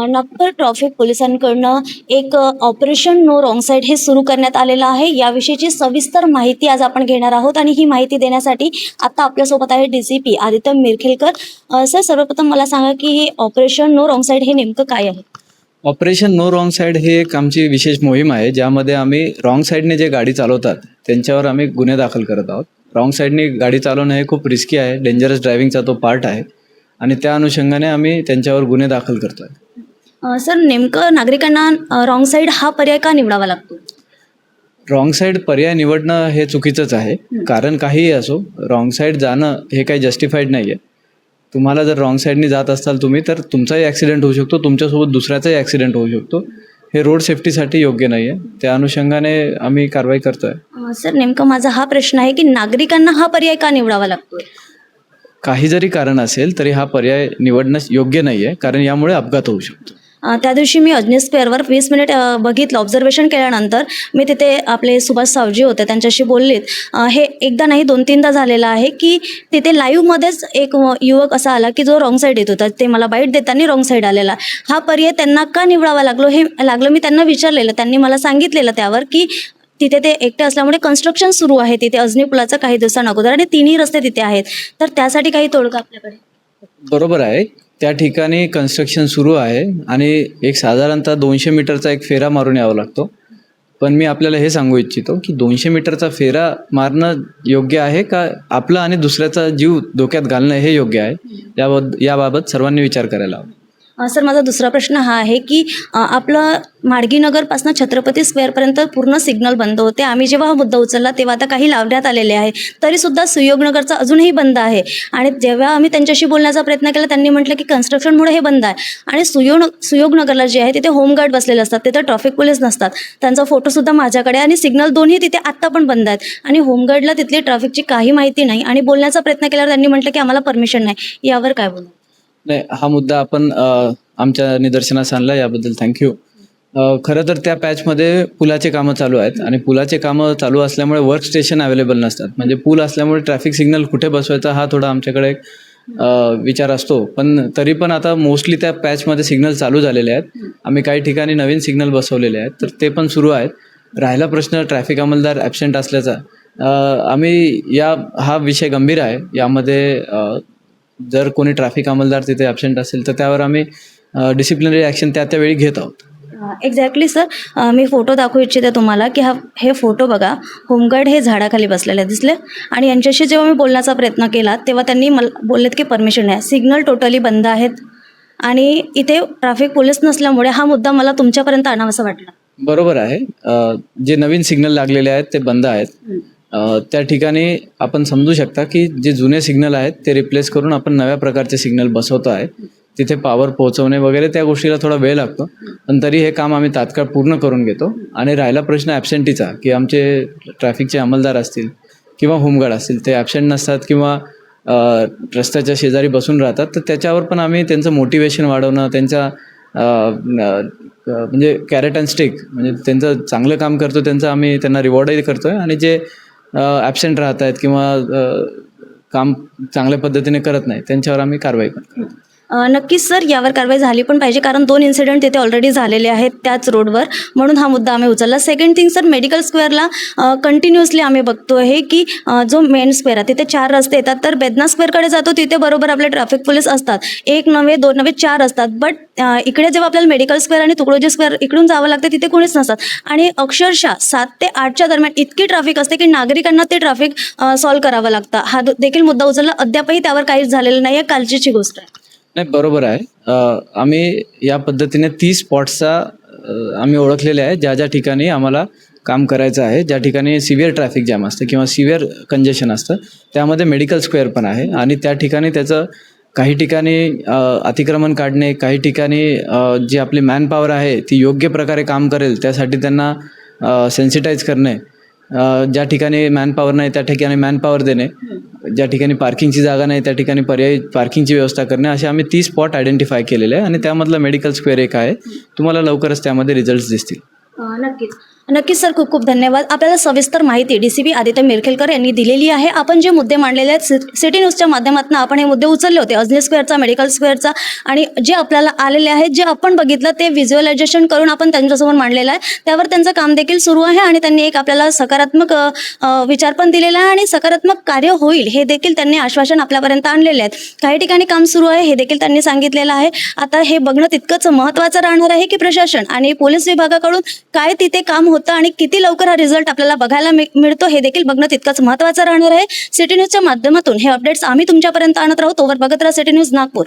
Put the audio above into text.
Nagpur traffic पोलिसांकडनं एक operation no wrong side हे सुरू करण्यात आलेलं आहे. याविषयीची सविस्तर माहिती आज आपण घेणार आहोत आणि ही माहिती देण्यासाठी आता आपल्यासोबत आहे DCP आदित्य मिरखेलकर. सर, सर्वप्रथम मला सांगा की हे ऑपरेशन नो रॉंग साईड हे नेमकं काय आहे? ऑपरेशन नो रॉंग साईड ही एक आमची विशेष मोहीम आहे, ज्यामध्ये आम्ही रॉंग साईडने जे गाडी चालवतात त्यांच्यावर आम्ही गुन्हे दाखल करत आहोत. रॉंग साईडने गाडी चालवणं हे खूप रिस्की आहे, डेंजरस ड्रायव्हिंगचा तो पार्ट आहे आणि त्या अनुषंगाने आम्ही त्यांच्यावर गुन्हे दाखल करतो आहे. सर, नेमकं नागरिकांना रॉंग साईड हा पर्याय का निवडावा लागतो? रॉंग साईड पर्याय निवडणं हे चुकीचंच आहे, कारण काहीही असो रॉंग साईड जाणं हे काही जस्टिफाईड नाही आहे. तुम्हाला जर रॉंग साईडने जात असाल तुम्ही, तर तुमचाही ॲक्सिडेंट होऊ शकतो, तुमच्यासोबत दुसऱ्याचाही ॲक्सिडेंट होऊ शकतो. हे रोड सेफ्टीसाठी योग्य नाही आहे, त्या अनुषंगाने आम्ही कारवाई करतो आहे. सर, नेमकं माझा हा प्रश्न आहे की नागरिकांना हा पर्याय का निवडावा लागतो? काही जरी कारण असेल तरी हा पर्याय निवडणं योग्य नाही आहे, कारण यामुळे अपघात होऊ शकतो. त्या दिवशी मी अजनी स्क्वेअरवर 20 मिनिट बघितलं, ऑब्झर्वेशन केल्यानंतर मी तिथे आपले सुभाष सावजी होते, त्यांच्याशी बोललेत. हे एकदा नाही 2-3दा झालेलं आहे की तिथे लाईव्हमध्येच एक युवक असा आला की जो रॉंग साईड येत होता. ते मला बाईट देताना रॉंग साईड आलेला. हा पर्याय त्यांना का निवडावा लागलं मी त्यांना विचारलेलं. त्यांनी मला सांगितलेलं त्यावर की तिथे ते एकटे असल्यामुळे कन्स्ट्रक्शन सुरू आहे तिथे अजनी पुलाचं काही दिवसां अगोदर आणि 3ही रस्ते तिथे आहेत. तर त्यासाठी काही तोडगा आपल्याकडे? बरोबर आहे, त्या ठिकाणी कन्स्ट्रक्शन सुरू आहे आणि एक साधारणतः 200 मीटरचा एक फेरा मारून यावा लागतो. पण मी आपल्याला हे सांगू इच्छितो की 200 मीटरचा फेरा मारणं योग्य आहे का, आपला आणि दुसऱ्याचा जीव धोक्यात घालणं हे योग्य आहे? याबाबत सर्वांनी विचार करायला हवा. सर, माझा दुसरा प्रश्न हा आहे की आपलं माडगीनगरपासून छत्रपती स्क्वेअरपर्यंत पूर्ण सिग्नल बंद होते. आम्ही जेव्हा हा मुद्दा उचलला तेव्हा आता काही लावण्यात आलेले आहे, तरीसुद्धा सुयोगनगरचा अजूनही बंद आहे. आणि जेव्हा आम्ही त्यांच्याशी बोलण्याचा प्रयत्न केला त्यांनी म्हटलं की कन्स्ट्रक्शनमुळे हे बंद आहे. आणि सुयोगनगरला जे आहे तिथे होमगार्ड बसलेले असतात, तिथे ट्रॅफिक पोलीस नसतात. त्यांचा फोटोसुद्धा माझ्याकडे आणि सिग्नल दोन्ही तिथे आत्ता पण बंद आहेत. आणि होमगार्डला तिथली ट्रॅफिकची काही माहिती नाही आणि बोलण्याचा प्रयत्न केल्यावर त्यांनी म्हटलं की आम्हाला परमिशन नाही. यावर काय बोलू? नाही, हा मुद्दा आपण आमच्या निदर्शनास आणला, याबद्दल थँक्यू. खरं तर त्या पॅचमध्ये पुलाचे कामं चालू आहेत आणि पुलाचे कामं चालू असल्यामुळे वर्क स्टेशन अवेलेबल नसतात. म्हणजे पूल असल्यामुळे ट्रॅफिक सिग्नल कुठे बसवायचा हा थोडा आमच्याकडे एक विचार असतो. पण तरी पण आता मोस्टली त्या पॅचमध्ये सिग्नल चालू झालेले आहेत. आम्ही काही ठिकाणी नवीन सिग्नल बसवलेले आहेत, तर ते पण सुरू आहेत. राहिला प्रश्न ट्रॅफिक अंमलदार ॲबसेंट असल्याचा, हा विषय गंभीर आहे. यामध्ये जर कोणी ट्रॅफिक अंमलदार तिथे ॲबसेंट असेल तर त्यावर आम्ही डिसिप्लिनरी ॲक्शन त्या वेळी घेत आहोत. एक्झॅक्टली सर, मी फोटो दाखवू इच्छिते तुम्हाला की हे फोटो बघा. होमगार्ड हे झाडाखाली बसलेले दिसले आणि यांच्याशी जेव्हा मी बोलण्याचा प्रयत्न केला तेव्हा त्यांनी मला बोललेत की परमिशन आहे. सिग्नल टोटली बंद आहेत आणि इथे ट्रॅफिक पोलीस नसल्यामुळे हा मुद्दा मला तुमच्यापर्यंत आणावासा वाटला. बरोबर आहे, जे नवीन सिग्नल लागलेले आहेत ते बंद आहेत. त्या ठिकाणी आपण समजू शकता की जे जुने सिग्नल आहेत ते रिप्लेस करून आपण नव्या प्रकारचे सिग्नल बसवतो आहे. तिथे पॉवर पोहोचवणे वगैरे त्या गोष्टीला थोडा वेळ लागतो, पण तरी हे काम आम्ही तात्काळ पूर्ण करून घेतो. आणि राहिला प्रश्न ॲबसेंटीचा, की आमचे ट्रॅफिकचे अंमलदार असतील किंवा होमगार्ड असतील ते ॲबसेंट नसतात किंवा रस्त्याच्या शेजारी बसून राहतात, तर त्याच्यावर पण आम्ही त्यांचं मोटिवेशन वाढवणं, त्यांच्या म्हणजे कॅरेट अँड स्टिक, म्हणजे त्यांचं चांगलं काम करतो त्यांचं आम्ही त्यांना रिवॉर्डही करतो आहे. आणि जे ॲबसेंट राहत आहेत किंवा काम चांगल्या पद्धतीने करत नाही त्यांच्यावर आम्ही कारवाई करतो. नक्कीच सर, यावर कारवाई झाली पण पाहिजे, कारण 2 इन्सिडेंट तिथे ऑलरेडी झालेले आहेत त्याच रोडवर, म्हणून हा मुद्दा आम्ही उचलला. सेकंड थिंग सर, मेडिकल स्क्वेअरला कंटिन्युअसली आम्ही बघतो आहे की जो मेन स्क्वेअर आहे तिथे 4 रस्ते येतात. तर बेदना स्क्वेअरकडे जातो तिथे बरोबर आपले ट्रॅफिक पोलीस असतात, 1 नव्हे 2 नव्हे 4 असतात. बट इकडे जेव्हा आपल्याला मेडिकल स्क्वेअर आणि तुकडोजी स्क्वेअर इकडून जावं लागतं तिथे कोणीच नसतात. आणि अक्षरशः 7 ते 8च्या दरम्यान इतकी ट्रॅफिक असते की नागरिकांना ते ट्रॅफिक सॉल्व्ह करावं लागतं. हा देखील मुद्दा उचलला, अद्यापही त्यावर काहीच झालेलं नाही आहे, कालचीची गोष्ट आहे. नाही, बरोबर आहे. आम्ही या पद्धतीने 30 स्पॉट्सचा आम्ही ओळखलेले आहे, ज्या ठिकाणी आम्हाला काम करायचं आहे, ज्या ठिकाणी सिव्हिअर ट्रॅफिक जॅम असतं किंवा सिव्हिअर कंजेशन असतं, त्यामध्ये मेडिकल स्क्वेअर पण आहे. आणि त्या ठिकाणी त्याचं काही ठिकाणी अतिक्रमण काढणे, काही ठिकाणी जी आपली मॅनपॉवर आहे ती योग्य प्रकारे काम करेल त्यासाठी त्यांना सेन्सिटाईज करणे, ज्या ठिकाणी मॅनपॉवर नाही त्या ठिकाणी मॅनपॉवर देणे, ज्या ठिकाणी पार्किंगची जागा नाही त्या ठिकाणी पर्यायी पार्किंगची व्यवस्था करणे, असे आम्ही 30 स्पॉट आयडेंटिफाय केलेले आहे. आणि त्यामधला मेडिकल स्क्वेअर एक आहे. तुम्हाला लवकरच त्यामध्ये रिझल्ट्स दिसतील. नक्कीच. नक्कीच सर, खूप खूप धन्यवाद. आपल्याला सविस्तर माहिती DCP आदित्य मिरखेलकर यांनी दिलेली आहे. आपण जे मुद्दे मांडलेले आहेत सिटी न्यूजच्या माध्यमातून आपण हे मुद्दे उचलले होते, अजनी स्क्वेअरचा, मेडिकल स्क्वेअरचा, आणि जे आपल्याला आलेले आहेत, जे आपण बघितलं ते व्हिज्युअलायझेशन करून आपण त्यांच्यासमोर मांडलेलं आहे. त्यावर त्यांचं काम देखील सुरू आहे आणि त्यांनी एक आपल्याला सकारात्मक विचार पण दिलेला आहे आणि सकारात्मक कार्य होईल हे देखील त्यांनी आश्वासन आपल्यापर्यंत आणलेले आहेत. काही ठिकाणी काम सुरू आहे हे देखील त्यांनी सांगितलेलं आहे. आता हे बघणं तितकंच महत्त्वाचं राहणार आहे की प्रशासन आणि पोलीस विभागाकडून काय तिथे काम होतं आणि किती लवकर हा रिझल्ट आपल्याला बघायला मिळतो हे देखील बघणं तितकंच महत्त्वाचं राहणार आहे. सिटी न्यूजच्या माध्यमातून हे अपडेट्स आम्ही तुमच्यापर्यंत आणत राहू. तोवर बघत राहा सिटी न्यूज नागपूर.